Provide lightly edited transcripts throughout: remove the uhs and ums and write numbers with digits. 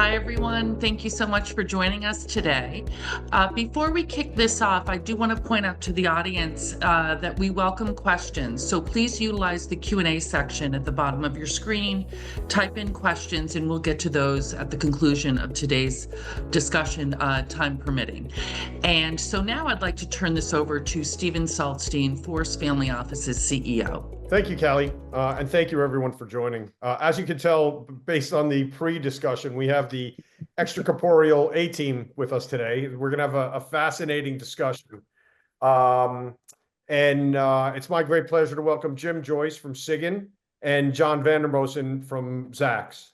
Hi, everyone. Thank you so much for joining us today. Before we kick this off, I do want to point out to the audience that we welcome questions. So please utilize the Q&A section at the bottom of your screen. Type in questions, and we'll get to those at the conclusion of today's discussion, time permitting. And so now I'd like to turn this over to Sigyn Saltzstein, Force Family Office's CEO. Thank you, Callie, and thank you everyone for joining. As you can tell, based on the pre-discussion, we have the extracorporeal A-team with us today. We're going to have a fascinating discussion. It's my great pleasure to welcome Jim Joyce from Sigyn and John Vandermosten from Zacks.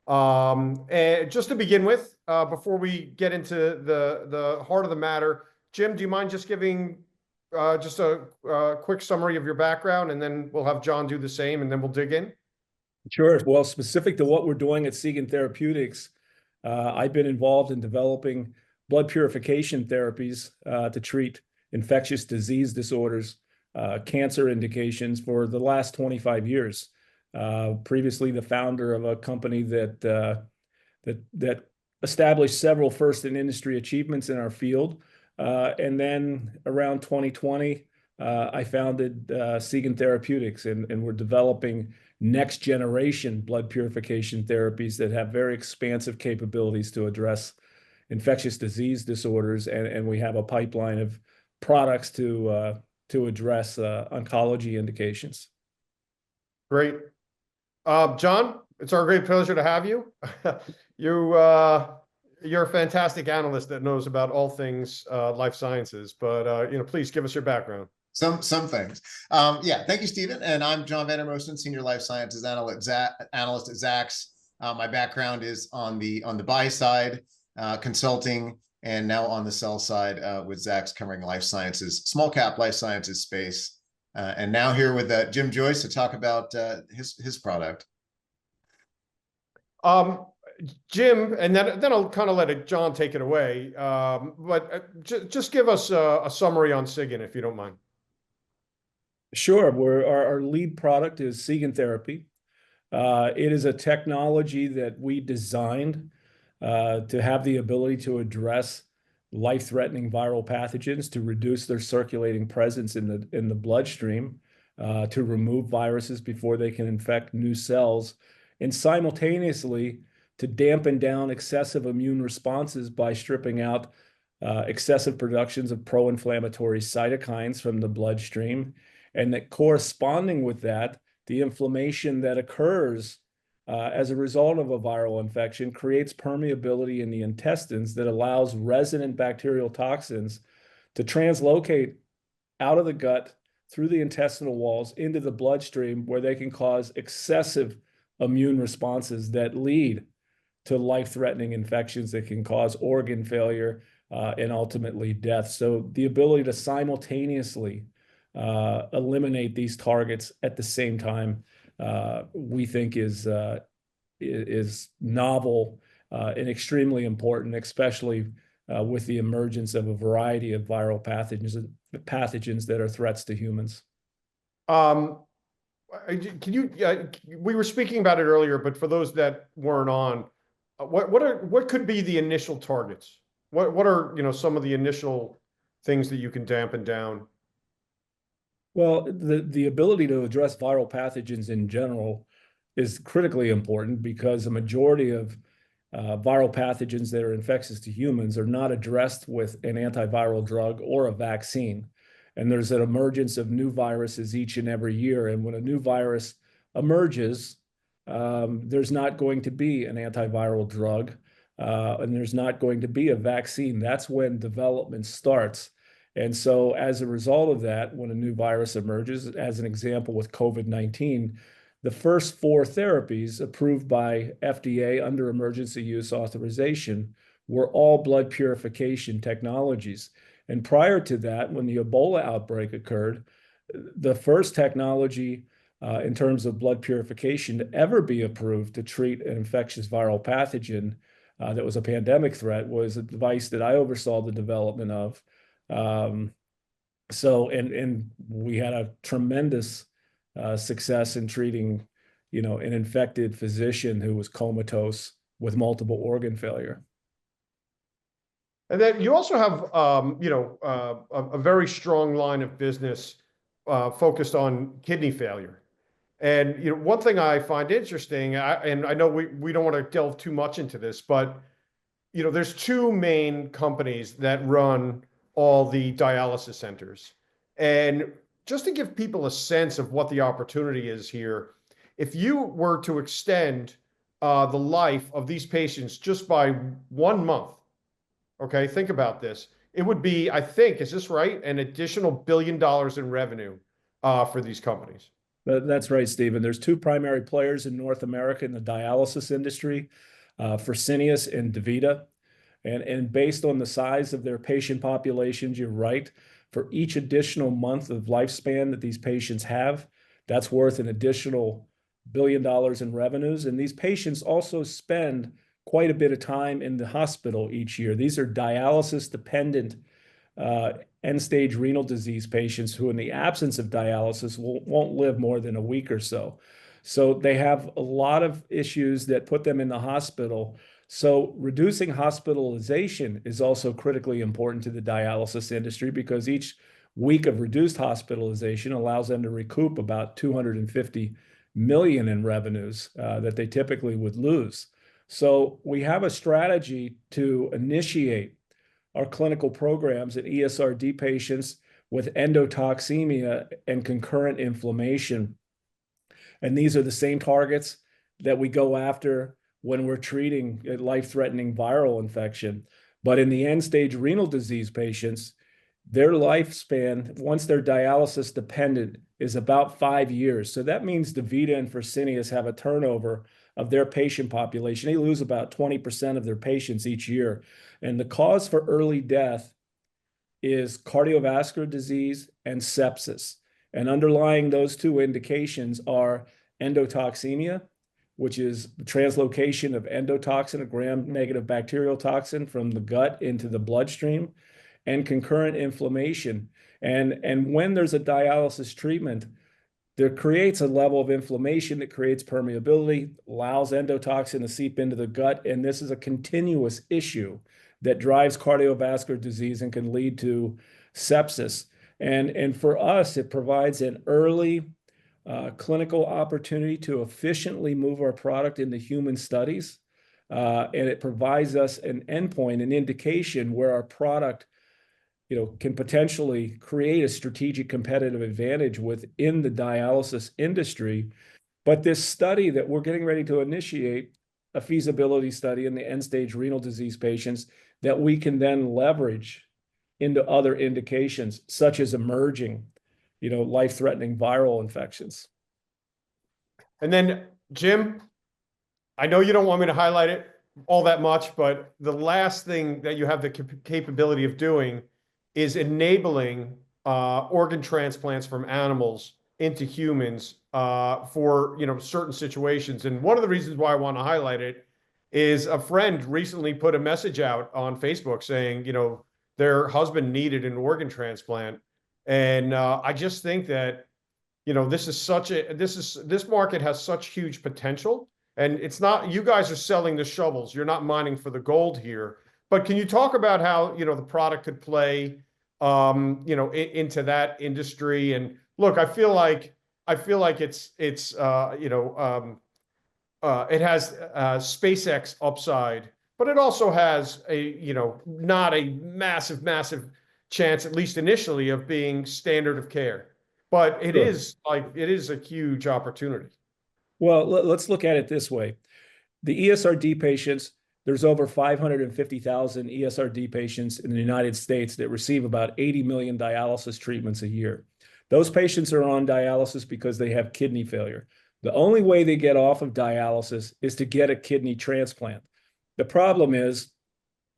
And just to begin with, before we get into the heart of the matter, Jim, do you mind just giving just a quick summary of your background, and then we'll have John do the same, and then we'll dig in? Sure. Well, specific to what we're doing at Sigyn Therapeutics, I've been involved in developing blood purification therapies to treat infectious disease disorders, cancer indications for the last 25 years. Previously, the founder of a company that established several first-in-industry achievements in our field. And then around 2020, I founded Sigyn Therapeutics, and we're developing next-generation blood purification therapies that have very expansive capabilities to address infectious disease disorders, and we have a pipeline of products to address oncology indications. Great. John, it's our great pleasure to have you. You're a fantastic analyst that knows about all things life sciences, but please give us your background. Some things. Thank you, Stephen. And I'm John Vandermosten, Senior Life Sciences Analyst at Zacks. My background is on the buy side, consulting, and now on the sell side with Zacks, covering life sciences, small cap life sciences space. And now here with Jim Joyce to talk about his product. Jim, and then I'll kind of let John take it away. But just give us a summary on Sigyn, if you don't mind. Sure. Our lead product is Sigyn Therapy. It is a technology that we designed to have the ability to address life-threatening viral pathogens, to reduce their circulating presence in the bloodstream, to remove viruses before they can infect new cells, and simultaneously to dampen down excessive immune responses by stripping out excessive productions of pro-inflammatory cytokines from the bloodstream, and that corresponding with that, the inflammation that occurs as a result of a viral infection creates permeability in the intestines that allows resident bacterial toxins to translocate out of the gut through the intestinal walls into the bloodstream, where they can cause excessive immune responses that lead to life-threatening infections that can cause organ failure and ultimately death. So the ability to simultaneously eliminate these targets at the same time, we think is novel and extremely important, especially with the emergence of a variety of viral pathogens that are threats to humans. We were speaking about it earlier, but for those that weren't on, what could be the initial targets? What are some of the initial things that you can dampen down? Well, the ability to address viral pathogens in general is critically important, because a majority of viral pathogens that are infectious to humans are not addressed with an antiviral drug or a vaccine. And there's an emergence of new viruses each and every year. And when a new virus emerges, there's not going to be an antiviral drug, and there's not going to be a vaccine. That's when development starts. And so as a result of that, when a new virus emerges, as an example with COVID-19, the first 4 therapies approved by FDA under emergency use authorization were all blood purification technologies. And prior to that, when the Ebola outbreak occurred, the first technology in terms of blood purification to ever be approved to treat an infectious viral pathogen that was a pandemic threat was a device that I oversaw the development of. And we had a tremendous success in treating, an infected physician who was comatose with multiple organ failure. And then you also have, a very strong line of business focused on kidney failure. And one thing I find interesting, and I know we don't want to delve too much into this, but there's two main companies that run all the dialysis centers. And just to give people a sense of what the opportunity is here, if you were to extend the life of these patients just by 1 month, okay, think about this. It would be, I think, is this right? An additional $1 billion in revenue for these companies. That's right, Stephen. There's two primary players in North America in the dialysis industry, Fresenius and DaVita. And based on the size of their patient populations, you're right, for each additional month of lifespan that these patients have, that's worth an additional $1 billion in revenues. And these patients also spend quite a bit of time in the hospital each year. These are dialysis-dependent end-stage renal disease patients who, in the absence of dialysis, won't live more than a week or so. So they have a lot of issues that put them in the hospital. So reducing hospitalization is also critically important to the dialysis industry, because each week of reduced hospitalization allows them to recoup about $250 million in revenues that they typically would lose. So we have a strategy to initiate our clinical programs in ESRD patients with endotoxemia and concurrent inflammation. And these are the same targets that we go after when we're treating a life-threatening viral infection. But in the end-stage renal disease patients, their lifespan, once they're dialysis dependent, is about 5 years. So that means DaVita and Fresenius have a turnover of their patient population. They lose about 20% of their patients each year. And the cause for early death is cardiovascular disease and sepsis. And underlying those two indications are endotoxemia, which is the translocation of endotoxin, a gram-negative bacterial toxin, from the gut into the bloodstream, and concurrent inflammation. And when there's a dialysis treatment, there creates a level of inflammation that creates permeability, allows endotoxin to seep into the gut, and this is a continuous issue that drives cardiovascular disease and can lead to sepsis. And for us, it provides an early clinical opportunity to efficiently move our product into human studies, and it provides us an endpoint, an indication where our product can potentially create a strategic competitive advantage within the dialysis industry. But this study that we're getting ready to initiate, a feasibility study in the end-stage renal disease patients that we can then leverage into other indications, such as emerging, life-threatening viral infections. And then, Jim, I know you don't want me to highlight it all that much, but the last thing that you have the capability of doing is enabling organ transplants from animals into humans for certain situations. And one of the reasons why I want to highlight it is a friend recently put a message out on Facebook saying, their husband needed an organ transplant. And I just think that, this market has such huge potential. And it's not, you guys are selling the shovels. You're not mining for the gold here. But can you talk about how, the product could play, into that industry? And look, I feel like it has SpaceX upside, but it also has not a massive chance, at least initially, of being standard of care. But it is a huge opportunity. Well, let's look at it this way. The ESRD patients, there's over 550,000 ESRD patients in the United States that receive about 80 million dialysis treatments a year. Those patients are on dialysis because they have kidney failure. The only way they get off of dialysis is to get a kidney transplant. The problem is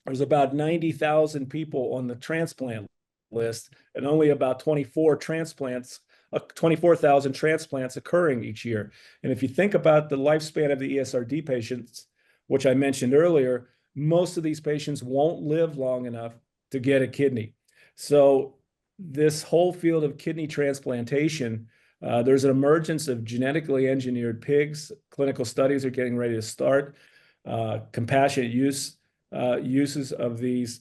there's about 90,000 people on the transplant list and only about 24,000 transplants occurring each year. And if you think about the lifespan of the ESRD patients, which I mentioned earlier, most of these patients won't live long enough to get a kidney. So this whole field of kidney transplantation, there's an emergence of genetically engineered pigs. Clinical studies are getting ready to start. compassionate uses of these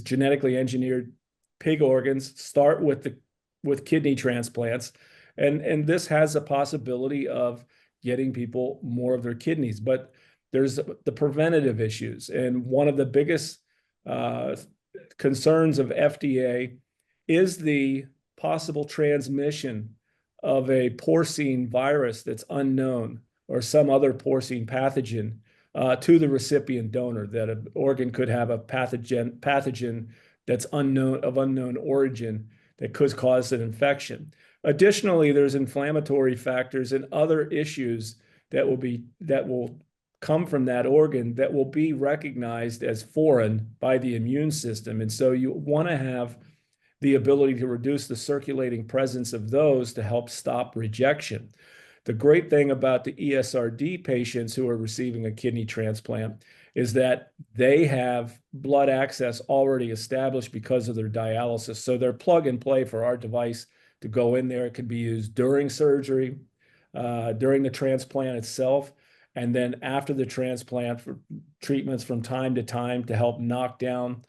genetically engineered pig organs start with kidney transplants, and this has a possibility of getting people more of their kidneys. But there's the preventative issues, and one of the biggest concerns of FDA is the possible transmission of a porcine virus that's unknown, or some other porcine pathogen to the recipient donor, that an organ could have a pathogen that's unknown origin that could cause an infection. Additionally, there's inflammatory factors and other issues that will come from that organ that will be recognized as foreign by the immune system. And so you want to have the ability to reduce the circulating presence of those to help stop rejection. The great thing about the ESRD patients who are receiving a kidney transplant is that they have blood access already established because of their dialysis. So they're plug and play for our device to go in there. It can be used during surgery, during the transplant itself, and then after the transplant for treatments from time to time to help knock down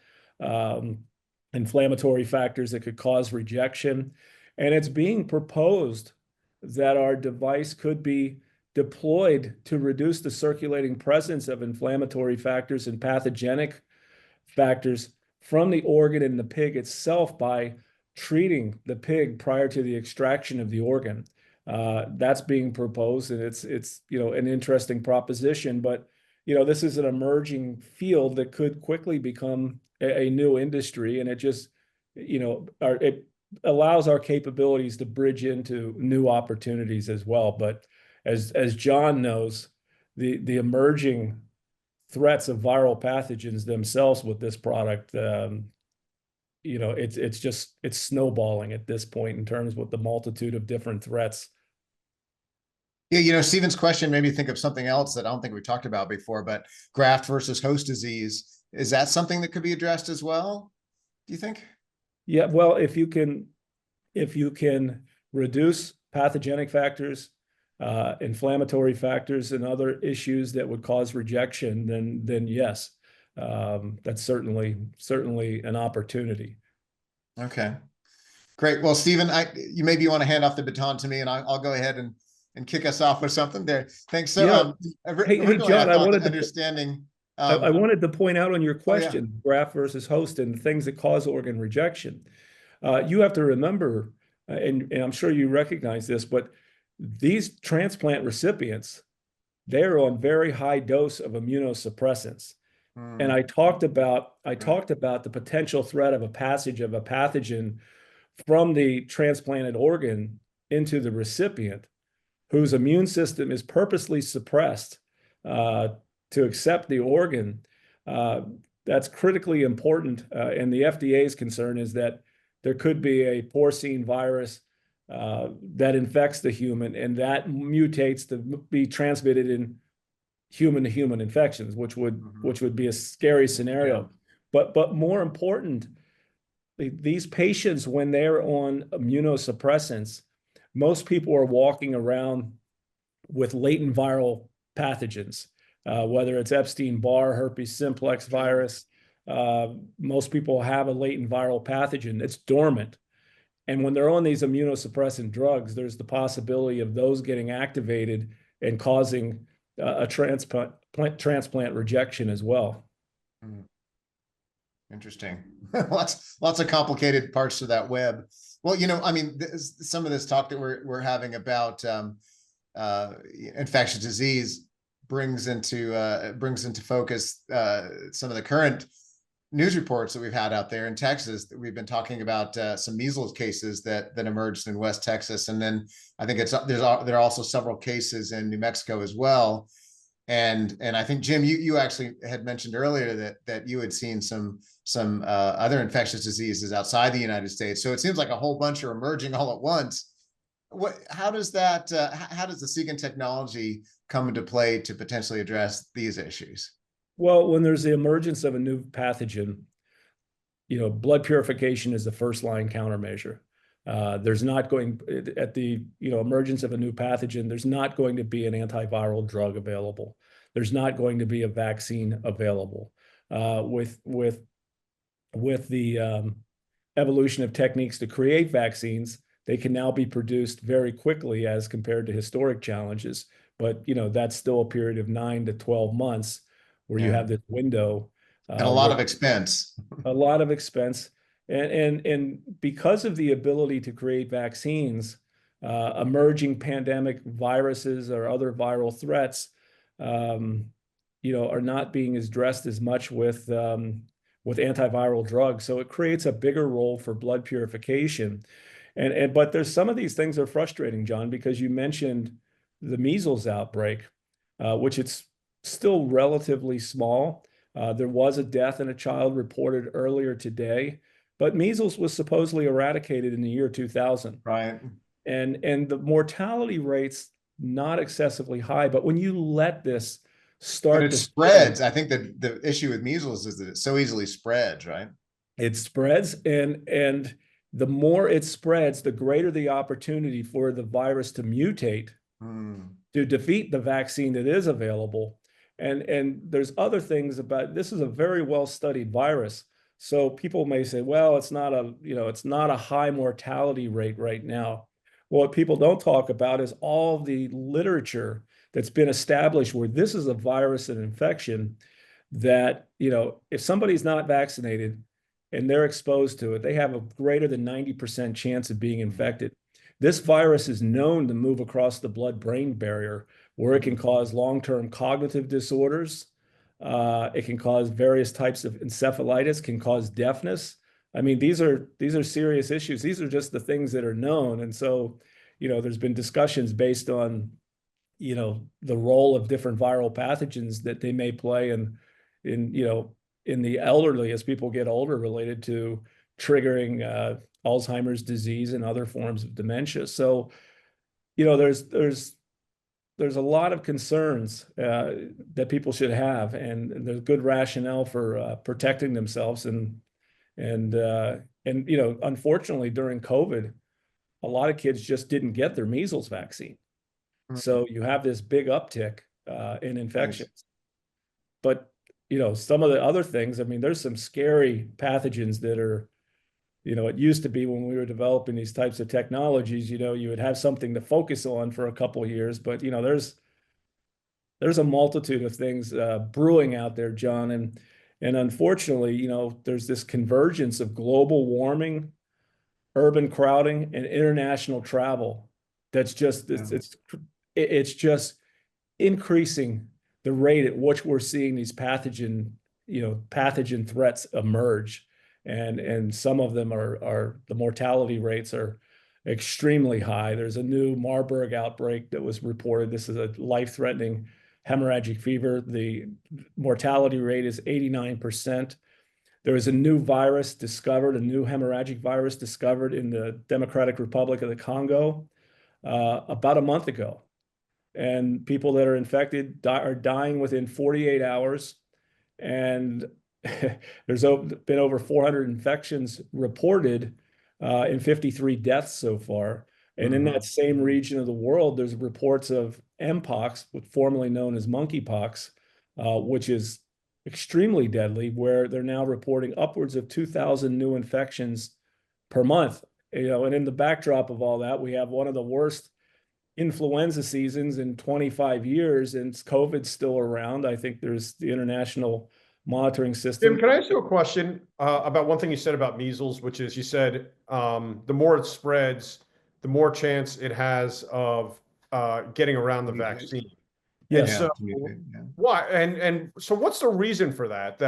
inflammatory factors that could cause rejection. And it's being proposed that our device could be deployed to reduce the circulating presence of inflammatory factors and pathogenic factors from the organ in the pig itself by treating the pig prior to the extraction of the organ. That's being proposed, and it's an interesting proposition. But this is an emerging field that could quickly become a new industry, and it just it allows our capabilities to bridge into new opportunities as well. But as John knows, the emerging threats of viral pathogens themselves with this product, it's snowballing at this point in terms with the multitude of different threats. Yeah, Stephen's question made me think of something else that I don't think we talked about before, but graft versus host disease. Is that something that could be addressed as well, do you think? Yeah, well, if you can reduce pathogenic factors, inflammatory factors, and other issues that would cause rejection, then yes, that's certainly an opportunity. Okay, great. Well, Stephen, you maybe want to hand off the baton to me, and I'll go ahead and kick us off with something there. Thanks. So, hey, John, I wanted to point out on your question, graft versus host and the things that cause organ rejection. You have to remember, and I'm sure you recognize this, but these transplant recipients, they're on very high dose of immunosuppressants. And I talked about the potential threat of a passage of a pathogen from the transplanted organ into the recipient, whose immune system is purposely suppressed to accept the organ. That's critically important. And the FDA's concern is that there could be a porcine virus that infects the human, and that mutates to be transmitted in human-to-human infections, which would be a scary scenario. Yeah. But more important, these patients, when they're on immunosuppressants, most people are walking around with latent viral pathogens, whether it's Epstein-Barr, herpes simplex virus. Most people have a latent viral pathogen. It's dormant. And when they're on these immunosuppressant drugs, there's the possibility of those getting activated and causing a transplant rejection as well. Interesting. lots of complicated parts to that web. Well, some of this talk that we're having about infectious disease brings into focus some of the current news reports that we've had out there in Texas. That we've been talking about some measles cases that emerged in West Texas, and then I think there are also several cases in New Mexico as well. And I think, Jim, you actually had mentioned earlier that you had seen some other infectious diseases outside the United States. So it seems like a whole bunch are emerging all at once. How does the Sigyn technology come into play to potentially address these issues? Well, when there's the emergence of a new pathogen, blood purification is the first line countermeasure. There's not going at the emergence of a new pathogen, there's not going to be an antiviral drug available. there's not going to be a vaccine available. With the evolution of techniques to create vaccines, they can now be produced very quickly as compared to historic challenges. But, you know, that's still a period of 9 to 12 months where you have this window. And a lot of expense. A lot of expense. And because of the ability to create vaccines, emerging pandemic viruses or other viral threats, you know, are not being addressed as much with antiviral drugs. So it creates a bigger role for blood purification. But there's some of these things are frustrating, John, because you mentioned the measles outbreak, which it's still relatively small. There was a death in a child reported earlier today, but measles was supposedly eradicated in the year 2000. Right. And the mortality rate's not excessively high, but when you let this start, but it spreads. I think that the issue with measles is that it so easily spreads, right? It spreads, and the more it spreads, the greater the opportunity for the virus to mutate to defeat the vaccine that is available. And there's other things about this. Is a very well-studied virus. So people may say, well, it's not a high mortality rate right now. Well, what people don't talk about is all the literature that's been established where this is a virus and infection that, you know, if somebody's not vaccinated and they're exposed to it, they have a greater than 90% chance of being infected. This virus is known to move across the blood-brain barrier, where it can cause long-term cognitive disorders. It can cause various types of encephalitis, can cause deafness. I mean, these are serious issues. These are just the things that are known. And so, you know, there's been discussions based on, you know, the role of different viral pathogens that they may play in the elderly as people get older, related to triggering Alzheimer's disease and other forms of dementia. So, you know, there's a lot of concerns that people should have, and there's good rationale for protecting themselves. And you know, unfortunately, during COVID, a lot of kids just didn't get their measles vaccine. So you have this big uptick in infections. Nice. But, you know, some of the other things, I mean, there's some scary pathogens that are, you know, it used to be when we were developing these types of technologies, you know, you would have something to focus on for a couple of years. But, you know, there's a multitude of things brewing out there, John. And unfortunately, you know, there's this convergence of global warming, urban crowding, and international travel. That's just, it's just increasing the rate at which we're seeing these pathogen threats emerge. And some of them are the mortality rates are extremely high. There's a new Marburg outbreak that was reported. This is a life-threatening hemorrhagic fever. The mortality rate is 89%. There was a new virus discovered, a new hemorrhagic virus discovered in the Democratic Republic of the Congo about a month ago. And people that are infected are dying within 48 hours. And there's been over 400 infections reported and 53 deaths so far. And in that same region of the world, there's reports of mpox, formerly known as monkeypox, which is extremely deadly, where they're now reporting upwards of 2,000 new infections per month. You know, and in the backdrop of all that, we have one of the worst influenza seasons in 25 years, and COVID's still around. I think there's the international monitoring system. Jim, can I ask you a question about one thing you said about measles, which is you said the more it spreads, the more chance it has of getting around the vaccine. Yeah. So why? And so what's the reason for that?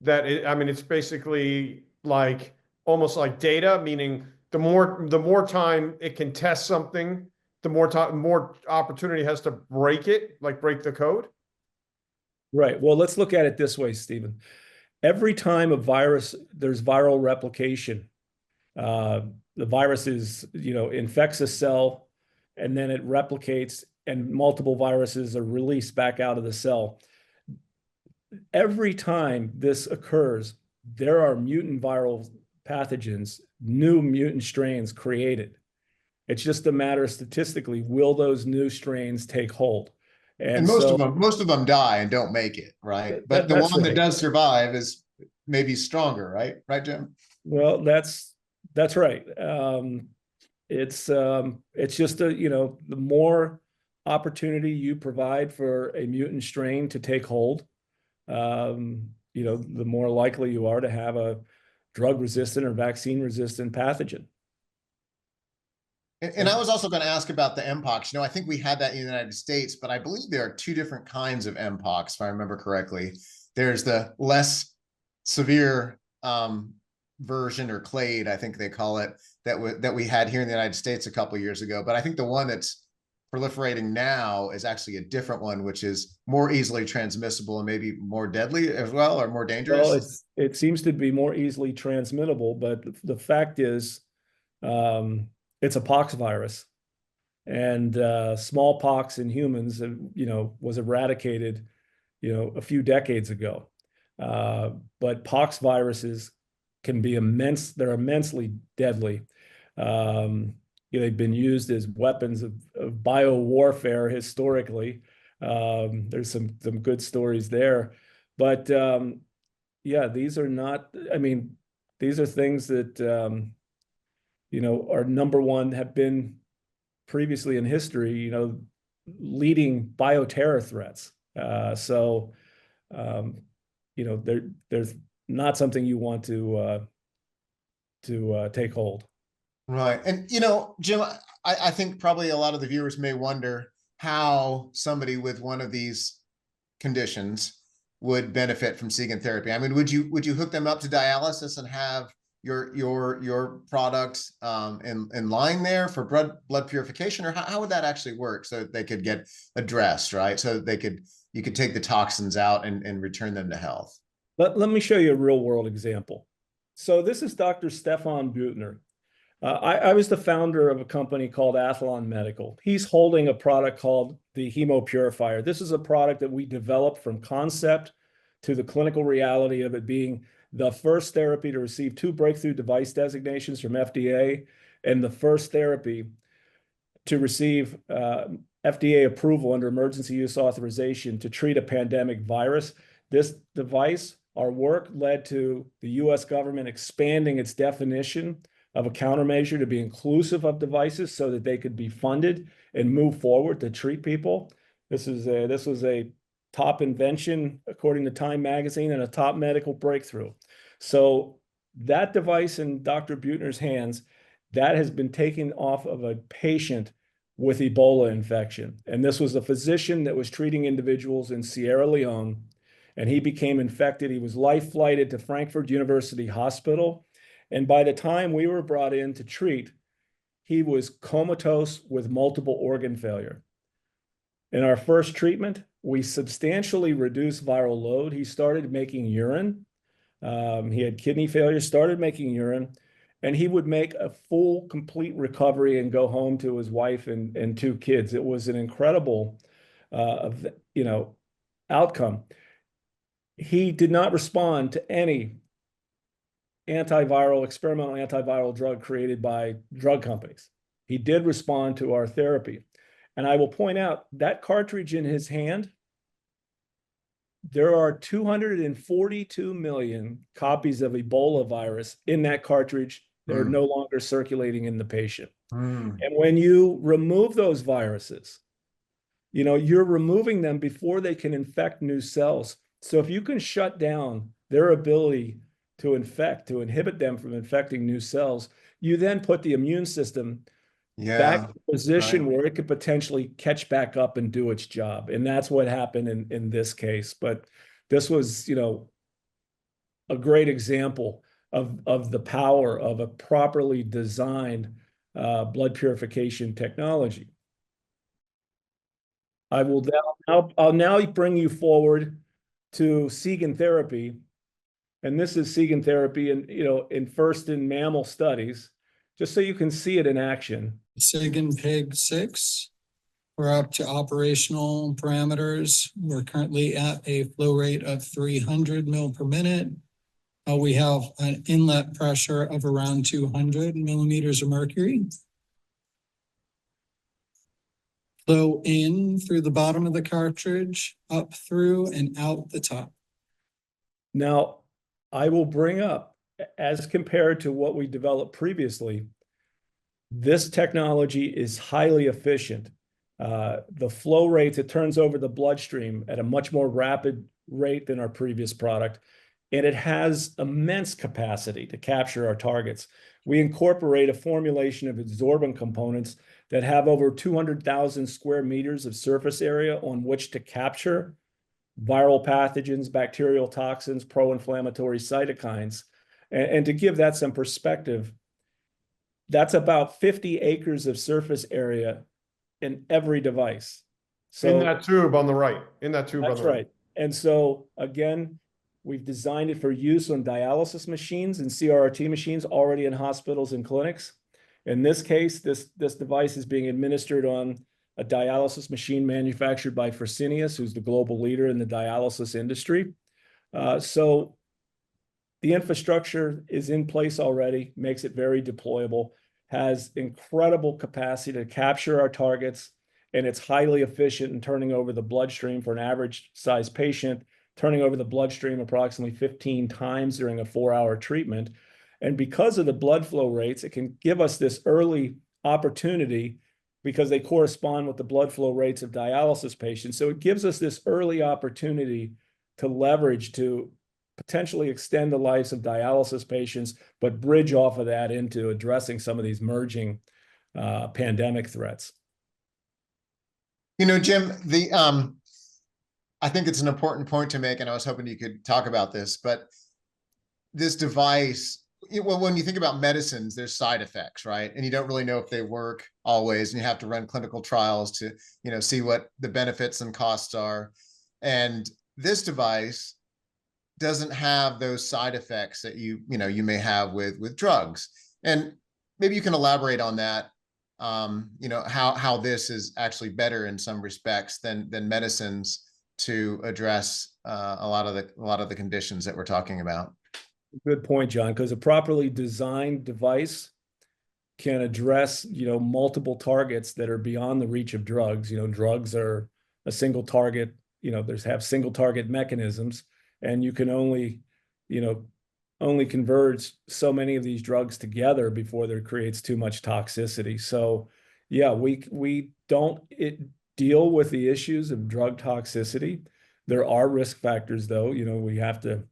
I mean, it's basically like almost like data, meaning the more time it can test something, the more opportunity it has to break it, like break the code. Right. Well, let's look at it this way, Stephen. Every time there's viral replication, the virus infects a cell, and then it replicates, and multiple viruses are released back out of the cell. Every time this occurs, there are mutant viral pathogens, new mutant strains created. It's just a matter of statistically, will those new strains take hold? And most of them die and don't make it, right? But the one that does survive is maybe stronger, right? Right, Jim? Well, that's right. It's just the more opportunity you provide for a mutant strain to take hold, the more likely you are to have a drug-resistant or vaccine-resistant pathogen. And I was also going to ask about the Mpox. I think we had that in the United States, but I believe there are two different kinds of Mpox, if I remember correctly. There's the less severe version, or clade, I think they call it, that we had here in the United States a couple of years ago. But I think the one that's proliferating now is actually a different one, which is more easily transmissible and maybe more deadly as well, or more dangerous. Well, it seems to be more easily transmittable, but the fact is, it's a pox virus, and smallpox in humans, was eradicated, a few decades ago. But pox viruses can be they're immensely deadly. They've been used as weapons of biowarfare historically. There's some good stories there, but these are not, these are things that, are number one, have been previously in history, leading bioterror threats. There's not something you want to take hold. Right. And, Jim, I think probably a lot of the viewers may wonder how somebody with one of these conditions would benefit from Sigyn therapy. Would you hook them up to dialysis and have your product in line there for blood purification, or how would that actually work so that they could get addressed, right? So that you could take the toxins out and return them to health. Let me show you a real world example. So this is Dr. Stefan Buettner. I was the founder of a company called Athlon Medical. He's holding a product called the Hemopurifier. This is a product that we developed from concept to the clinical reality of it being the first therapy to receive 2 breakthrough device designations from FDA, and the first therapy to receive FDA approval under emergency use authorization to treat a pandemic virus. This device, our work led to the US government expanding its definition of a countermeasure to be inclusive of devices so that they could be funded and move forward to treat people. This was a top invention, according to Time magazine, and a top medical breakthrough. So that device in Dr. Buettner's hands, that has been taken off of a patient with Ebola infection. And this was a physician that was treating individuals in Sierra Leone, and he became infected. He was life flighted to Frankfurt University Hospital. And by the time we were brought in to treat, he was comatose with multiple organ failure. In our first treatment, we substantially reduced viral load. He started making urine. He had kidney failure, started making urine, and he would make a full, complete recovery and go home to his wife and 2 kids. It was an incredible, outcome. He did not respond to any experimental antiviral drug created by drug companies. He did respond to our therapy. And I will point out that cartridge in his hand, there are 242 million copies of Ebola virus in that cartridge that are no longer circulating in the patient. And when you remove those viruses, you're removing them before they can infect new cells. So if you can shut down their ability to infect, to inhibit them from infecting new cells, you then put the immune system back in a position where it could potentially catch back up and do its job. And that's what happened in this case. But this was, a great example of the power of a properly designed blood purification technology. I'll now bring you forward to Sigyn therapy. And this is Sigyn therapy in mammal studies, just so you can see it in action. Sigyn Pig 6. We're up to operational parameters. We're currently at a flow rate of 300 mil per minute. We have an inlet pressure of around 200 millimeters of mercury. flow in through the bottom of the cartridge, up through and out the top. Now, I will bring up, as compared to what we developed previously, this technology is highly efficient. The flow rates, it turns over the bloodstream at a much more rapid rate than our previous product, and it has immense capacity to capture our targets. We incorporate a formulation of adsorbent components that have over 200,000 square meters of surface area on which to capture viral pathogens, bacterial toxins, pro-inflammatory cytokines. And to give that some perspective, that's about 50 acres of surface area in every device. So In that tube on the right. In that tube on that's the right. right. And so again, we've designed it for use on dialysis machines and CRRT machines already in hospitals and clinics. In this case, this device is being administered on a dialysis machine manufactured by Fresenius, who's the global leader in the dialysis industry. So the infrastructure is in place already, makes it very deployable, has incredible capacity to capture our targets, and it's highly efficient in turning over the bloodstream for an average size patient, turning over the bloodstream approximately 15 times during a 4-hour treatment. And because of the blood flow rates, it can give us this early opportunity because they correspond with the blood flow rates of dialysis patients. So it gives us this early opportunity to leverage to potentially extend the lives of dialysis patients, but bridge off of that into addressing some of these emerging pandemic threats. You know, Jim, I think it's an important point to make, and I was hoping you could talk about this, but this device, well, when you think about medicines, there's side effects, right? And you don't really know if they work always, and you have to run clinical trials to, see what the benefits and costs are. And this device doesn't have those side effects that you may have with drugs. And maybe you can elaborate on that. How this is actually better in some respects than medicines to address a lot of the conditions that we're talking about. Good point, John, because a properly designed device can address, multiple targets that are beyond the reach of drugs. Drugs are a single target, have single target mechanisms, and you can only converge so many of these drugs together before there creates too much toxicity. So yeah, we don't deal with the issues of drug toxicity. There are risk factors though. We have to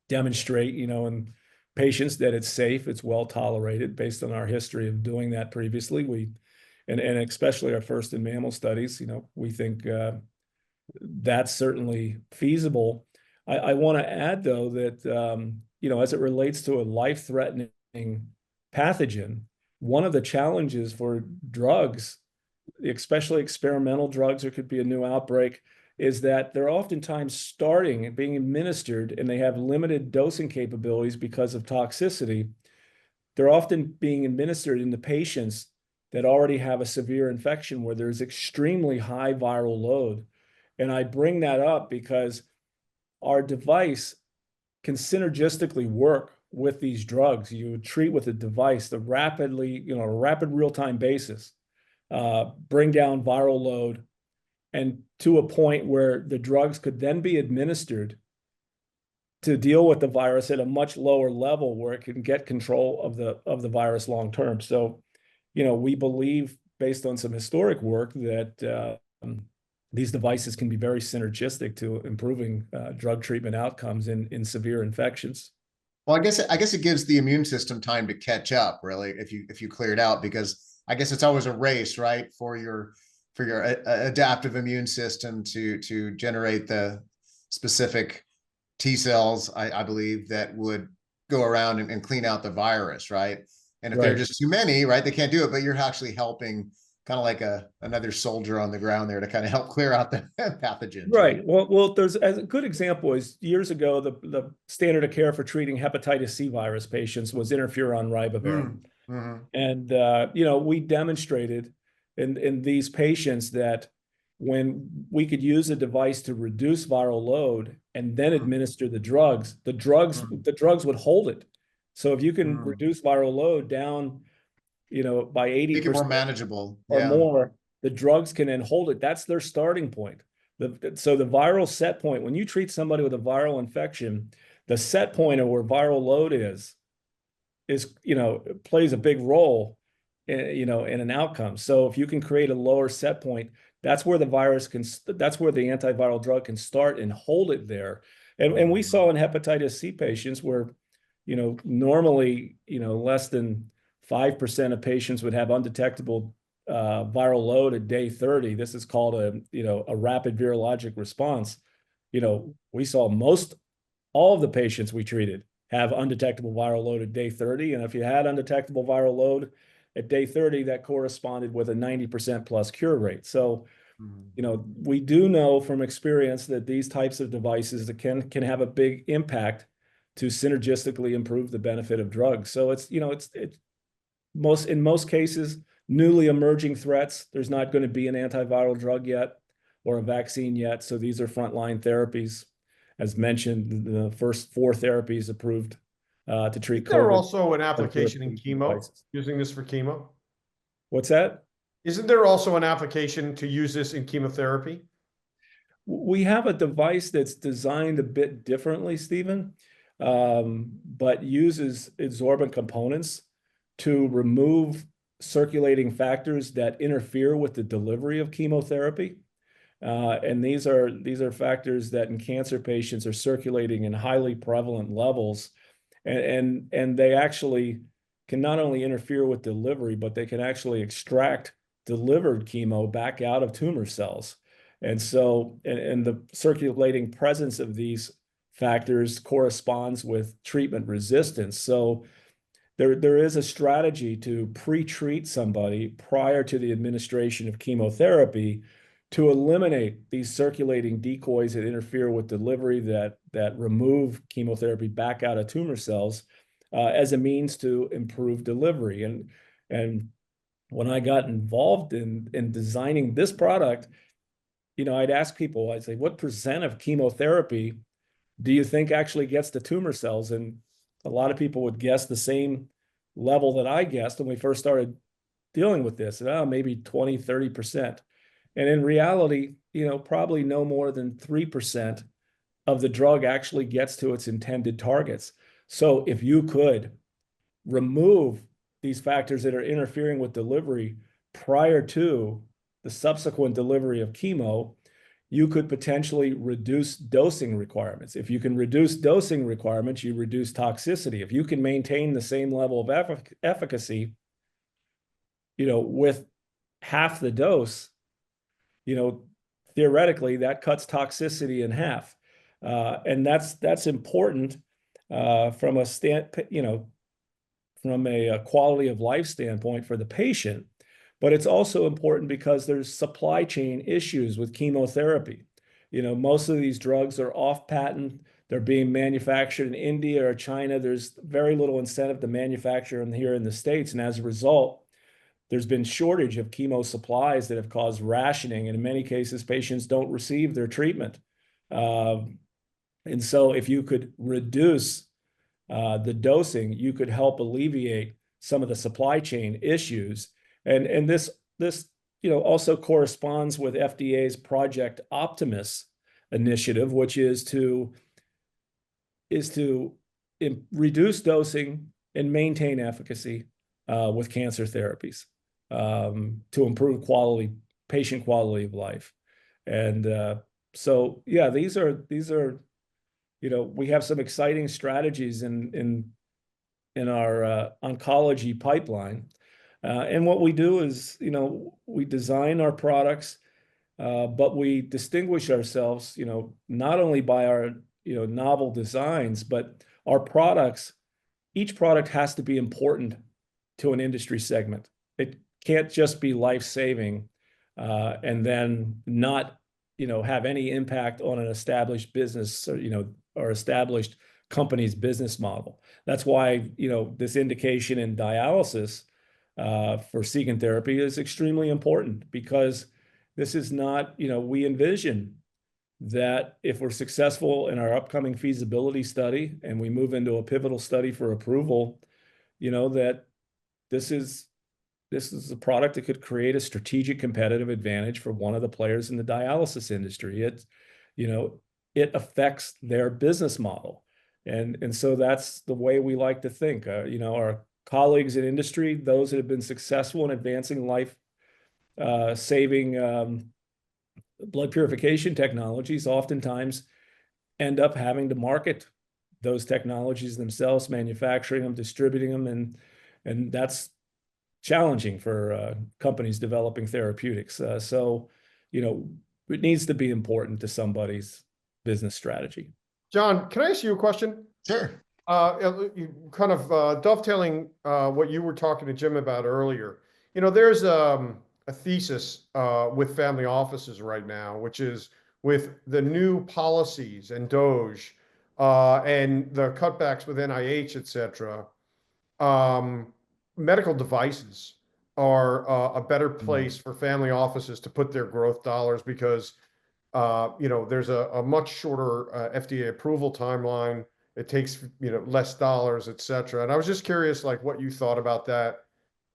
demonstrate, in patients that it's safe, it's well tolerated based on our history of doing that previously. And especially our first in mammal studies, we think that's certainly feasible. I want to add though that, as it relates to a life-threatening pathogen, one of the challenges for drugs, especially experimental drugs, or could be a new outbreak, is that they're oftentimes starting and being administered and they have limited dosing capabilities because of toxicity. They're often being administered in the patients that already have a severe infection where there's extremely high viral load. And I bring that up because our device can synergistically work with these drugs. You treat with a device that rapidly, a rapid real-time basis, bring down viral load, and to a point where the drugs could then be administered to deal with the virus at a much lower level where it can get control of the virus long term. So, we believe, based on some historic work, that these devices can be very synergistic to improving drug treatment outcomes in severe infections. Well, I guess it gives the immune system time to catch up, really, if you clear it out, because I guess it's always a race, right, for your adaptive immune system to generate the specific T cells, I believe, that would go around and clean out the virus, right? And if there are just too many, right, they can't do it, but you're actually helping, kind of like another soldier on the ground there to kind of help clear out the pathogens. Right. Well, there's a good example is years ago, the standard of care for treating hepatitis C virus patients was interferon ribavirin. And, we demonstrated in these patients that when we could use a device to reduce viral load and then administer the drugs would hold it. So if you can reduce viral load down, by 80%, make it more manageable or more, the drugs can then hold it. That's their starting point. So the viral set point, when you treat somebody with a viral infection, the set point of where viral load is, plays a big role in an outcome. So if you can create a lower set point, that's where the antiviral drug can start and hold it there. And we saw in hepatitis C patients where, normally, less than 5% of patients would have undetectable viral load at day 30. This is called a rapid virologic response. We saw all of the patients we treated have undetectable viral load at day 30. And if you had undetectable viral load at day 30, that corresponded with a 90% plus cure rate. So, we do know from experience that these types of devices that can have a big impact to synergistically improve the benefit of drugs. So in most cases, newly emerging threats, there's not going to be an antiviral drug yet or a vaccine yet. So these are frontline therapies. As mentioned, the first 4 therapies approved to treat COVID. Is there also an application in chemo, using this for chemo? What's that? Isn't there also an application to use this in chemotherapy? We have a device that's designed a bit differently, Stephen, but uses adsorbent components to remove circulating factors that interfere with the delivery of chemotherapy. And these are factors that in cancer patients are circulating in highly prevalent levels. And they actually can not only interfere with delivery, but they can actually extract delivered chemo back out of tumor cells. And so, and the circulating presence of these factors corresponds with treatment resistance. So there is a strategy to pre-treat somebody prior to the administration of chemotherapy to eliminate these circulating decoys that interfere with delivery, that remove chemotherapy back out of tumor cells as a means to improve delivery. And when I got involved in designing this product, I'd ask people, I'd say, what % of chemotherapy do you think actually gets to tumor cells? And a lot of people would guess the same level that I guessed when we first started dealing with this, maybe 20, 30%. And in reality, probably no more than 3% of the drug actually gets to its intended targets. So if you could remove these factors that are interfering with delivery prior to the subsequent delivery of chemo, you could potentially reduce dosing requirements. If you can reduce dosing requirements, you reduce toxicity. If you can maintain the same level of efficacy, with half the dose, theoretically that cuts toxicity in half. And that's important from a quality of life standpoint for the patient. But it's also important because there's supply chain issues with chemotherapy. Most of these drugs are off patent. They're being manufactured in India or China. There's very little incentive to manufacture them here in the States. And as a result, there's been shortage of chemo supplies that have caused rationing. And in many cases, patients don't receive their treatment. And so if you could reduce the dosing, you could help alleviate some of the supply chain issues. And this also corresponds with FDA's Project Optimus initiative, which is to reduce dosing and maintain efficacy with cancer therapies to improve patient quality of life. And so, yeah, these are we have some exciting strategies in our oncology pipeline. And what we do is, we design our products, but we distinguish ourselves, not only by our, novel designs, but our products, each product has to be important to an industry segment. It can't just be life-saving and then not, have any impact on an established business or established company's business model. That's why, this indication in dialysis for Sigyn therapy is extremely important, because this is not, we envision that if we're successful in our upcoming feasibility study and we move into a pivotal study for approval, that this is this is a product that could create a strategic competitive advantage for one of the players in the dialysis industry. It affects their business model. And so that's the way we like to think. Our colleagues in industry, those that have been successful in advancing life saving blood purification technologies, oftentimes end up having to market those technologies themselves, manufacturing them, distributing them, and that's challenging for companies developing therapeutics. So it needs to be important to somebody's business strategy. John, can I ask you a question? Sure. You kind of dovetailing what you were talking to Jim about earlier. There's a thesis with family offices right now, which is with the new policies and DOGE and the cutbacks with NIH, et cetera, medical devices are a better place for family offices to put their growth dollars because there's a much shorter FDA approval timeline. It takes less dollars, et cetera. And I was just curious, like, what you thought about that.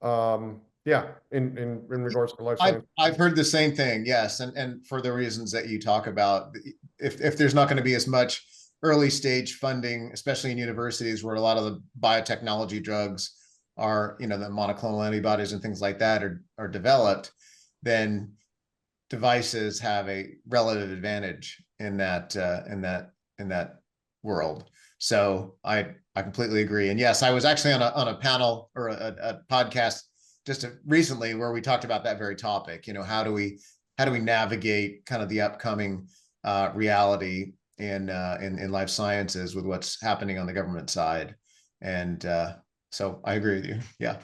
In regards to life science. I've heard the same thing, yes, and for the reasons that you talk about, if there's not going to be as much early stage funding, especially in universities where a lot of the biotechnology drugs are, the monoclonal antibodies and things like that are developed, then devices have a relative advantage in that world. So I completely agree. And yes, I was actually on a panel or a podcast just recently where we talked about that very topic. How do we navigate kind of the upcoming reality in life sciences with what's happening on the government side? And so I agree with you. Yeah.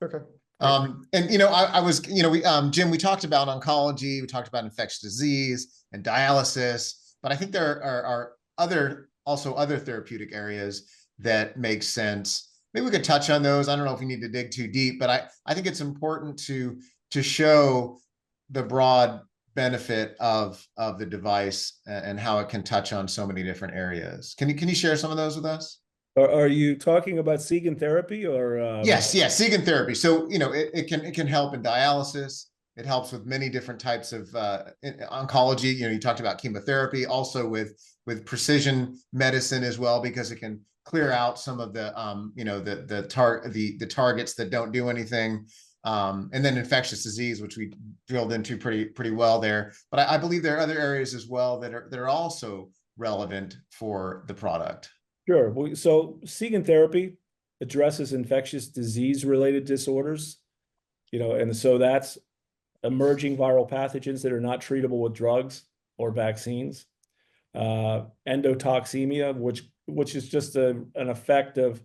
Okay. I was, Jim, we talked about oncology, we talked about infectious disease and dialysis, but I think there are other therapeutic areas that make sense. Maybe we could touch on those. I don't know if we need to dig too deep, but I think it's important to show the broad benefit of the device and how it can touch on so many different areas. Can you share some of those with us? Are you talking about Sigyn therapy or? Yes, Sigyn therapy. So it can help in dialysis. It helps with many different types of oncology. You talked about chemotherapy, also with precision medicine as well, because it can clear out some of the the targets that don't do anything, and then infectious disease, which we drilled into pretty well there. But I believe there are other areas as well that are also relevant for the product. Sure. So Sigyn therapy addresses infectious disease related disorders, and so that's emerging viral pathogens that are not treatable with drugs or vaccines. Endotoxemia, which is just an effect of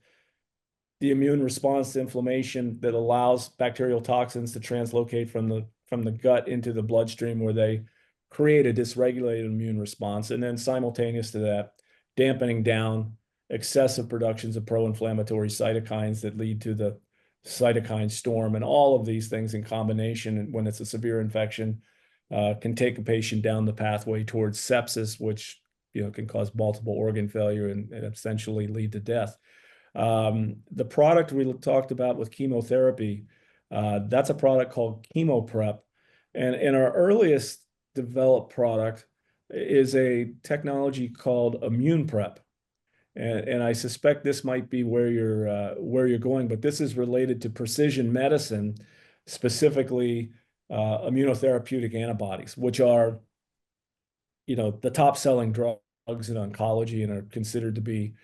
the immune response to inflammation that allows bacterial toxins to translocate from the gut into the bloodstream, where they create a dysregulated immune response. And then simultaneous to that, dampening down excessive productions of pro-inflammatory cytokines that lead to the cytokine storm. And all of these things in combination, when it's a severe infection, can take a patient down the pathway towards sepsis, which can cause multiple organ failure and essentially lead to death. The product we talked about with chemotherapy, that's a product called ChemoPrep. And our earliest developed product is a technology called Immune Prep. And I suspect this might be where you're going, but this is related to precision medicine, specifically immunotherapeutic antibodies, which are, the top selling drugs in oncology and are considered to be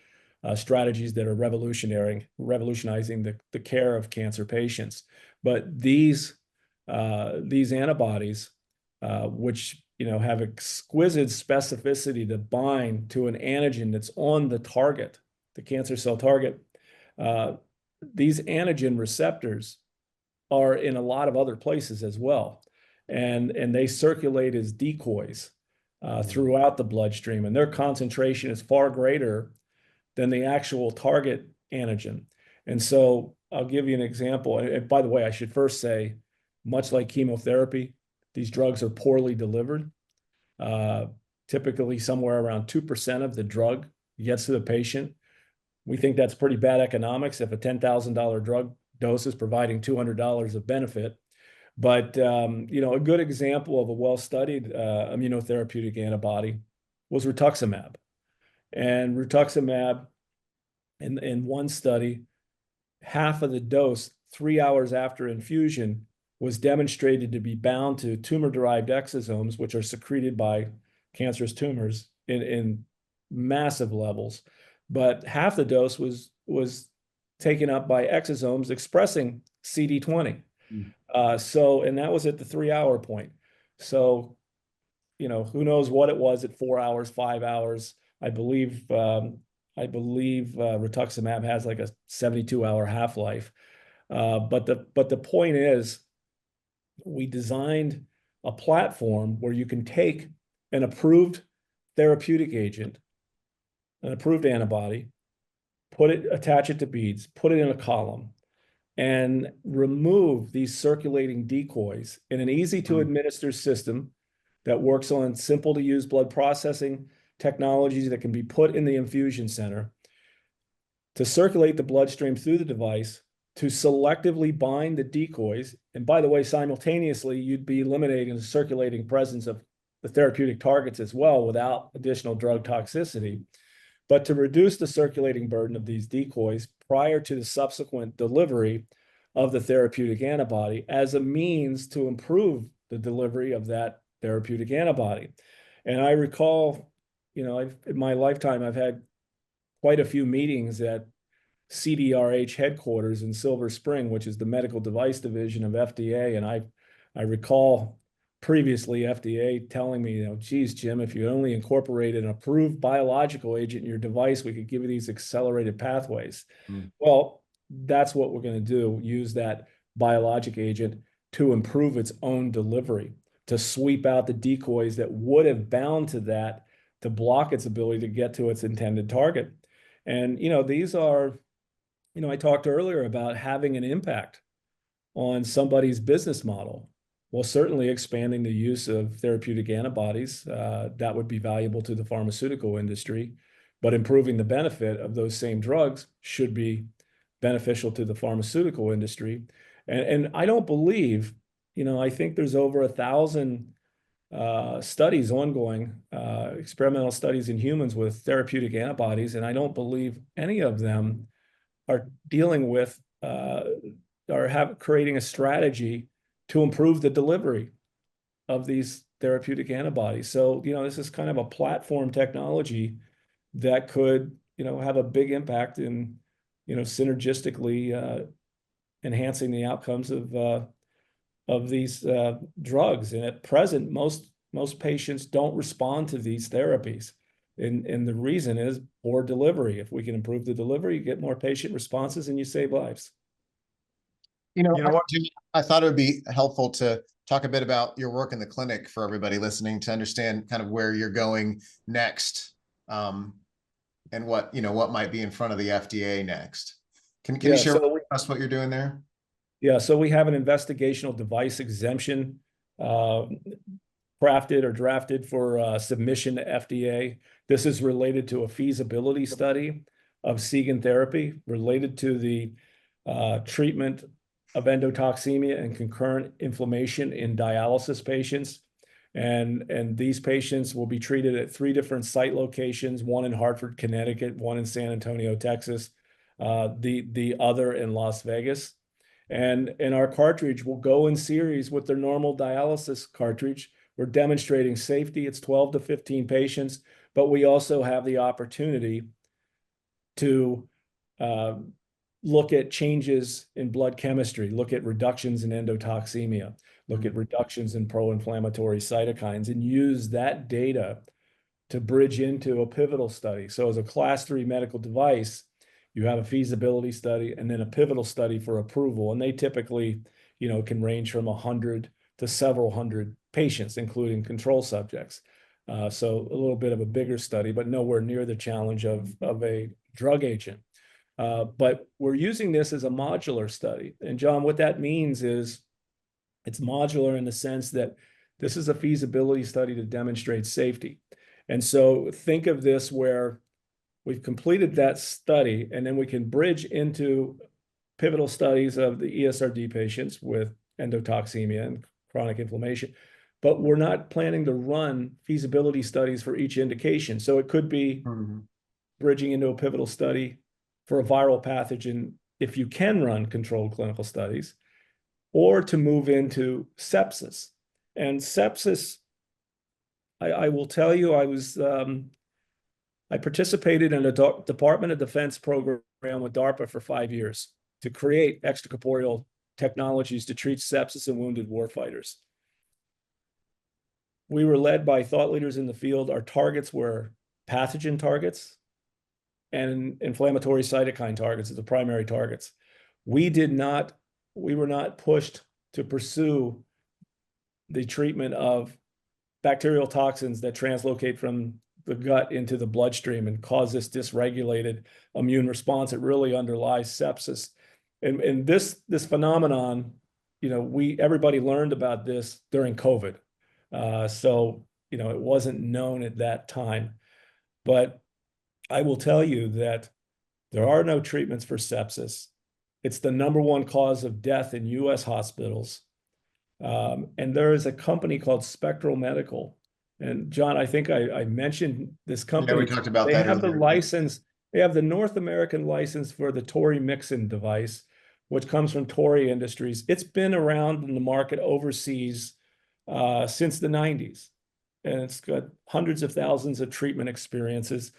strategies that are revolutionizing the care of cancer patients. But these antibodies, which have exquisite specificity to bind to an antigen that's on the target, the cancer cell target. These antigen receptors are in a lot of other places as well, and they circulate as decoys throughout the bloodstream, and their concentration is far greater than the actual target antigen. And so I'll give you an example. And by the way, I should first say, much like chemotherapy, these drugs are poorly delivered. Typically somewhere around 2% of the drug gets to the patient. We think that's pretty bad economics. If a $10,000 drug doses, providing $200 of benefit. But, a good example of a well-studied immunotherapeutic antibody was rituximab. And rituximab, in one study, half of the dose, 3 hours after infusion, was demonstrated to be bound to tumor-derived exosomes, which are secreted by cancerous tumors in massive levels. But half the dose was taken up by exosomes expressing CD20. And that was at the 3-hour point. So, who knows what it was at 4 hours, 5 hours. I believe rituximab has like a 72-hour half-life. But the point is, we designed a platform where you can take an approved therapeutic agent, an approved antibody, attach it to beads, put it in a column, and remove these circulating decoys in an easy-to-administer system that works on simple-to-use blood processing technologies that can be put in the infusion center to circulate the bloodstream through the device, to selectively bind the decoys. And by the way, simultaneously, you'd be eliminating the circulating presence of the therapeutic targets as well without additional drug toxicity. But to reduce the circulating burden of these decoys prior to the subsequent delivery of the therapeutic antibody as a means to improve the delivery of that therapeutic antibody. And I recall, in my lifetime, I've had quite a few meetings at CDRH headquarters in Silver Spring, which is the medical device division of FDA. And I recall previously FDA telling me, geez, Jim, if you only incorporated an approved biological agent in your device, we could give you these accelerated pathways. Well, that's what we're going to do, use that biologic agent to improve its own delivery, to sweep out the decoys that would have bound to that, to block its ability to get to its intended target. And, these are, I talked earlier about having an impact on somebody's business model. Well, certainly expanding the use of therapeutic antibodies, that would be valuable to the pharmaceutical industry, but improving the benefit of those same drugs should be beneficial to the pharmaceutical industry. And I don't believe, I think there's over 1,000 studies ongoing, experimental studies in humans with therapeutic antibodies, and I don't believe any of them are dealing with creating a strategy to improve the delivery of these therapeutic antibodies. So, this is kind of a platform technology that could, have a big impact in, synergistically enhancing the outcomes of these drugs. And at present, most patients don't respond to these therapies. And the reason is poor delivery. If we can improve the delivery, you get more patient responses and you save lives. I thought it would be helpful to talk a bit about your work in the clinic for everybody listening to understand kind of where you're going next, and what might be in front of the FDA next. Can you share with us what you're doing there? Yeah, so we have an investigational device exemption crafted or drafted for submission to FDA. This is related to a feasibility study of Sigyn therapy related to the treatment of endotoxemia and concurrent inflammation in dialysis patients. And these patients will be treated at 3 different site locations, one in Hartford, Connecticut, one in San Antonio, Texas, the other in Las Vegas. And our cartridge will go in series with their normal dialysis cartridge. We're demonstrating safety. It's 12 to 15 patients, but we also have the opportunity to look at changes in blood chemistry, look at reductions in endotoxemia, look at reductions in pro-inflammatory cytokines, and use that data to bridge into a pivotal study. So as a class 3 medical device, you have a feasibility study and then a pivotal study for approval. And they typically, can range from 100 to several hundred patients, including control subjects. So a little bit of a bigger study, but nowhere near the challenge of a drug agent. But we're using this as a modular study. And John, what that means is it's modular in the sense that this is a feasibility study to demonstrate safety. And so think of this where we've completed that study and then we can bridge into pivotal studies of the ESRD patients with endotoxemia and chronic inflammation, but we're not planning to run feasibility studies for each indication. So it could be bridging into a pivotal study for a viral pathogen if you can run controlled clinical studies, or to move into sepsis. And sepsis, I will tell you, I participated in a Department of Defense program with DARPA for 5 years to create extracorporeal technologies to treat sepsis in wounded warfighters. We were led by thought leaders in the field. Our targets were pathogen targets and inflammatory cytokine targets as the primary targets. We were not pushed to pursue the treatment of bacterial toxins that translocate from the gut into the bloodstream and cause this dysregulated immune response that really underlies sepsis. And this phenomenon, everybody learned about this during COVID. So it wasn't known at that time. But I will tell you that there are no treatments for sepsis. It's the #1 cause of death in US hospitals. And there is a company called Spectral Medical. And John, I think I mentioned this company. Yeah, we talked about they that have earlier. the license. They have the North American license for the Torii Mixin device, which comes from Torii Industries. It's been around in the market overseas since the 90s. And it's got hundreds of thousands of treatment experiences.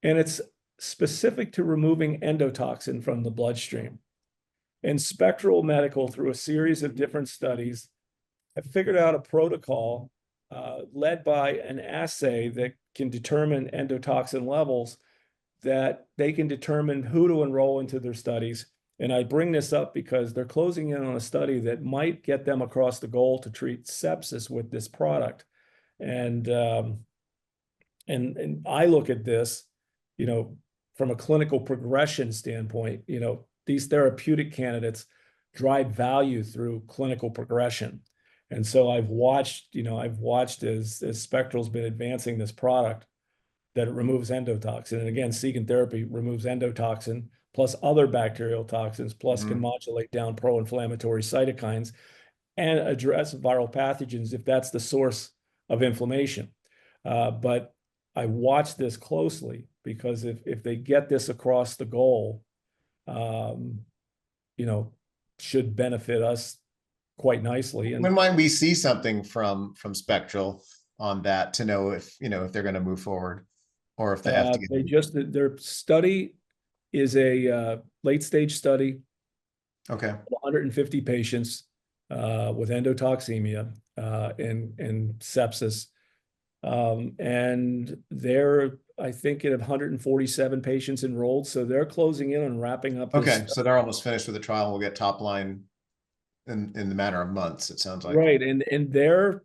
And it's specific to removing endotoxin from the bloodstream. And Spectral Medical, through a series of different studies, have figured out a protocol led by an assay that can determine endotoxin levels, that they can determine who to enroll into their studies. And I bring this up because they're closing in on a study that might get them across the goal to treat sepsis with this product. And I look at this, from a clinical progression standpoint. These therapeutic candidates drive value through clinical progression. And so I've watched as Spectral's been advancing this product, that it removes endotoxin. And again, Sigyn Therapy removes endotoxin plus other bacterial toxins, plus can modulate down pro-inflammatory cytokines and address viral pathogens if that's the source of inflammation. But I watch this closely because if they get this across the goal, should benefit us quite nicely. And when might we see something from Spectral on that to know if they're going to move forward, or if the FDA? Their study is a late stage study. Okay. 150 patients with endotoxemia and sepsis. And they're, I think, at 147 patients enrolled. So they're closing in on wrapping up. Okay. So they're almost finished with the trial. We'll get top line in the matter of months, it sounds like. Right. And their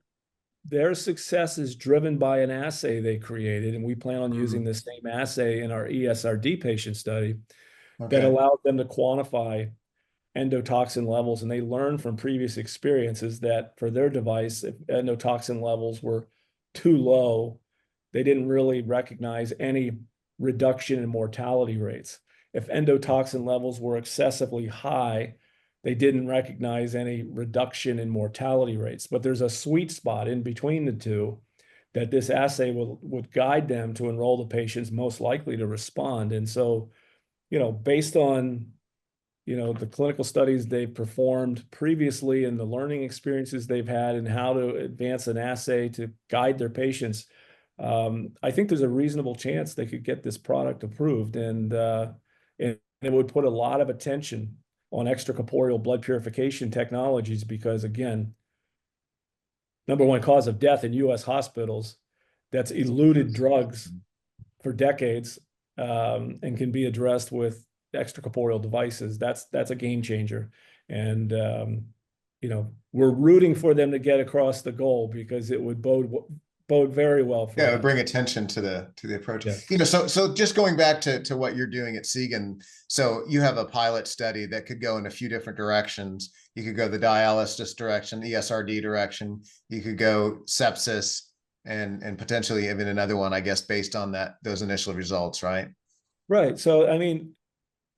success is driven by an assay they created. And we plan on using the same assay in our ESRD patient study that allows them to quantify endotoxin levels. And they learned from previous experiences that for their device, if endotoxin levels were too low, they didn't really recognize any reduction in mortality rates. If endotoxin levels were excessively high, they didn't recognize any reduction in mortality rates. But there's a sweet spot in between the two that this assay would guide them to enroll the patients most likely to respond. And so, based on the clinical studies they've performed previously and the learning experiences they've had and how to advance an assay to guide their patients, I think there's a reasonable chance they could get this product approved. And it would put a lot of attention on extracorporeal blood purification technologies because, again, #1 cause of death in US hospitals that's eluded drugs for decades and can be addressed with extracorporeal devices. That's a game changer. And we're rooting for them to get across the goal because it would bode very well for it them. would bring attention to the approach. Yeah. So just going back to what you're doing at Sigyn, so you have a pilot study that could go in a few different directions. You could go the dialysis direction, ESRD direction. You could go sepsis, and potentially even another one, I guess, based on those initial results, right? Right. So, I mean,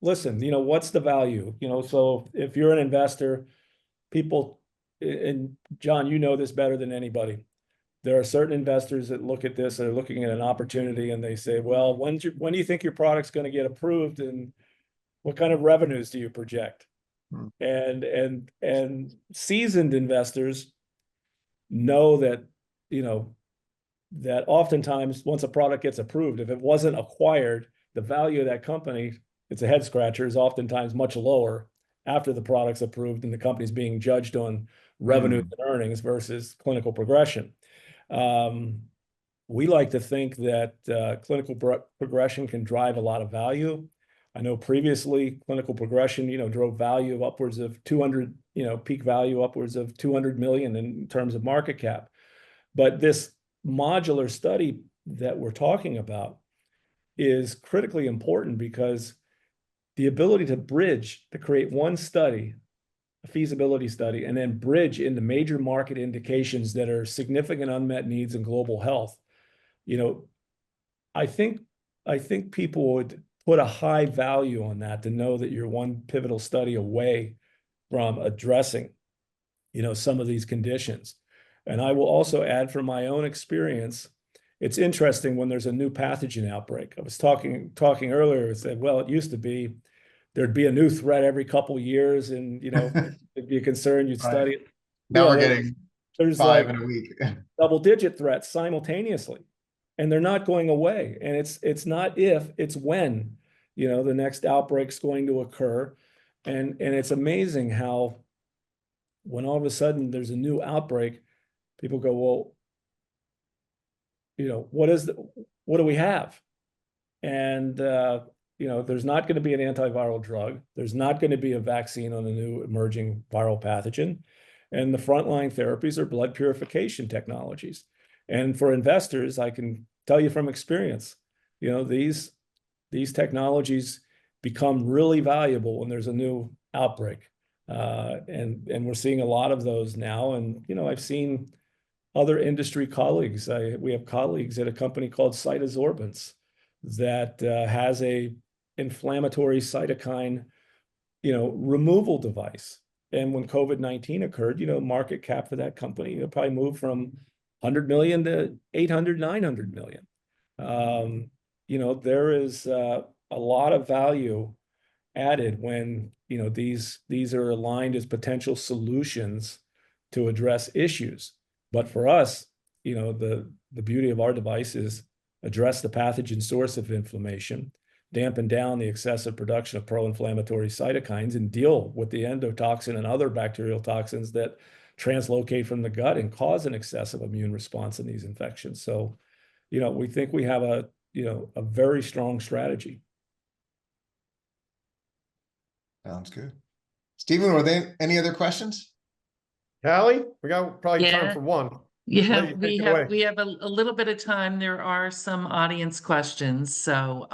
listen, what's the value? So if you're an investor, people, and John, you know this better than anybody. There are certain investors that look at this, they're looking at an opportunity and they say, well, when do you think your product's going to get approved, and what kind of revenues do you project? Hmm. And seasoned investors know that, that oftentimes once a product gets approved, if it wasn't acquired, the value of that company, it's a head scratcher, is oftentimes much lower after the product's approved and the company's being judged on revenue and earnings versus clinical progression. We like to think that clinical progression can drive a lot of value. I know previously clinical progression, drove value of upwards of 200, peak value upwards of 200 million in terms of market cap. But this modular study that we're talking about is critically important because the ability to bridge, to create one study, a feasibility study, and then bridge into major market indications that are significant unmet needs in global health. I think people would put a high value on that, to know that you're one pivotal study away from addressing, some of these conditions. And I will also add from my own experience, it's interesting when there's a new pathogen outbreak. I was talking earlier, I said, well, it used to be there'd be a new threat every couple of years, and it'd be a concern, you'd study it. Now we're getting there's 5 like in a week. double-digit threats simultaneously, and they're not going away. And it's not if, it's when, the next outbreak's going to occur. And it's amazing how when all of a sudden there's a new outbreak, people go, well, what do we have? And there's not going to be an antiviral drug. There's not going to be a vaccine on a new emerging viral pathogen. And the frontline therapies are blood purification technologies. And for investors, I can tell you from experience, these technologies become really valuable when there's a new outbreak. And we're seeing a lot of those now. And, I've seen other industry colleagues. We have colleagues at a company called Cytosorbents that has a inflammatory cytokine, removal device. And when COVID-19 occurred, market cap for that company, it probably moved from 100 million to 800, 900 million. There is a lot of value added when, these are aligned as potential solutions to address issues. But for us, the beauty of our device is address the pathogen source of inflammation, dampen down the excessive production of pro-inflammatory cytokines, and deal with the endotoxin and other bacterial toxins that translocate from the gut and cause an excessive immune response in these infections. So, we think we have a very strong strategy. Sounds good. Stephen, were there any other questions? Callie, we got probably time for one. Yeah, Take we it have away. we have a little bit of time. There are some audience questions. So,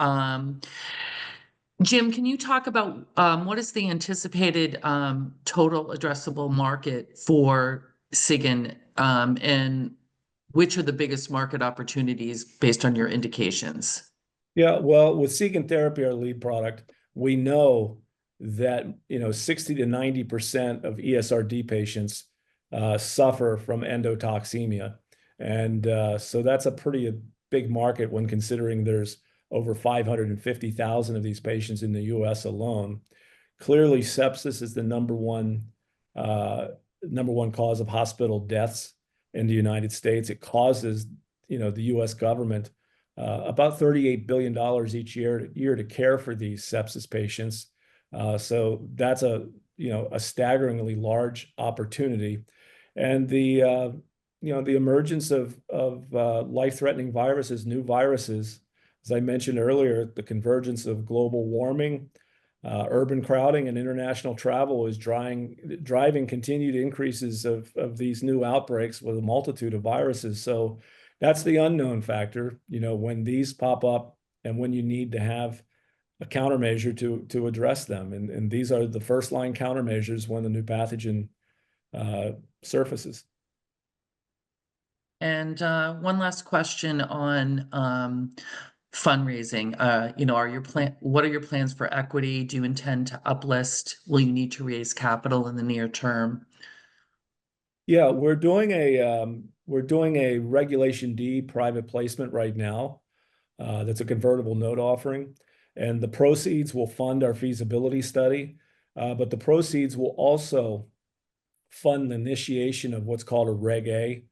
Jim, can you talk about what is the anticipated total addressable market for Sigyn, and which are the biggest market opportunities based on your indications? Yeah, well, with Sigyn Therapy, our lead product, we know that 60 to 90% of ESRD patients suffer from endotoxemia. And so that's a pretty big market when considering there's over 550,000 of these patients in the US alone. Clearly, sepsis is the number one cause of hospital deaths in the United States. It causes, the US government about $38 billion each year to care for these sepsis patients. So that's a staggeringly large opportunity. And the emergence of life-threatening viruses, new viruses, as I mentioned earlier, the convergence of global warming, urban crowding, and international travel is driving continued increases of these new outbreaks with a multitude of viruses. So that's the unknown factor, when these pop up and when you need to have a countermeasure to address them. And these are the first line countermeasures when the new pathogen surfaces. And one last question on fundraising? What are your plans for equity? Do you intend to uplist? Will you need to raise capital in the near term? Yeah, we're doing a Regulation D private placement right now. That's a convertible note offering, and the proceeds will fund our feasibility study, but the proceeds will also fund the initiation of what's called a Reg A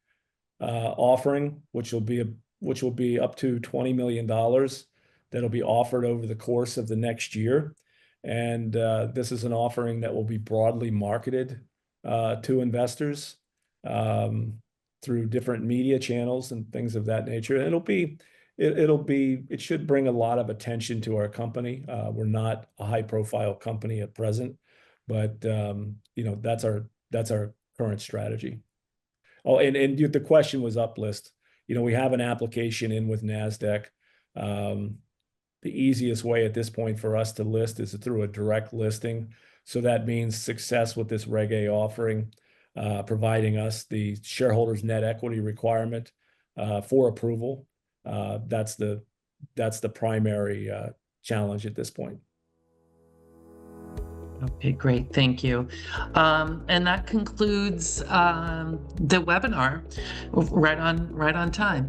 offering, which will be up to $20 million that'll be offered over the course of the next year. And this is an offering that will be broadly marketed to investors through different media channels and things of that nature. It should bring a lot of attention to our company. We're not a high-profile company at present, but that's our current strategy. Oh, and the question was uplist. We have an application in with NASDAQ. The easiest way at this point for us to list is through a direct listing. So that means success with this Reg A offering, providing us the shareholders' net equity requirement for approval. That's the primary challenge at this point. Okay, great. Thank you. And that concludes the webinar right on time.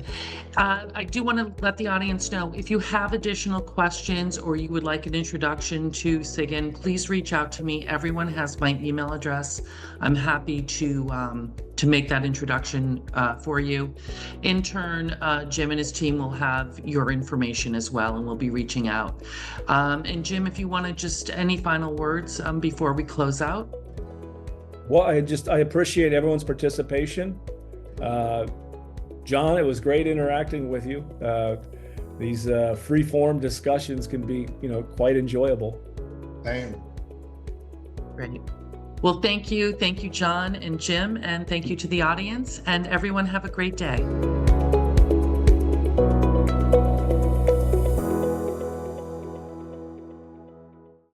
I do want to let the audience know, if you have additional questions or you would like an introduction to Sigyn, please reach out to me. Everyone has my email address. I'm happy to make that introduction for you. In turn, Jim and his team will have your information as well, and we'll be reaching out. And Jim, if you want to just any final words before we close out. Well, I appreciate everyone's participation. John, it was great interacting with you. These free-form discussions can be, quite enjoyable. Same. Great. Well, thank you, John and Jim, and thank you to the audience, and everyone have a great day.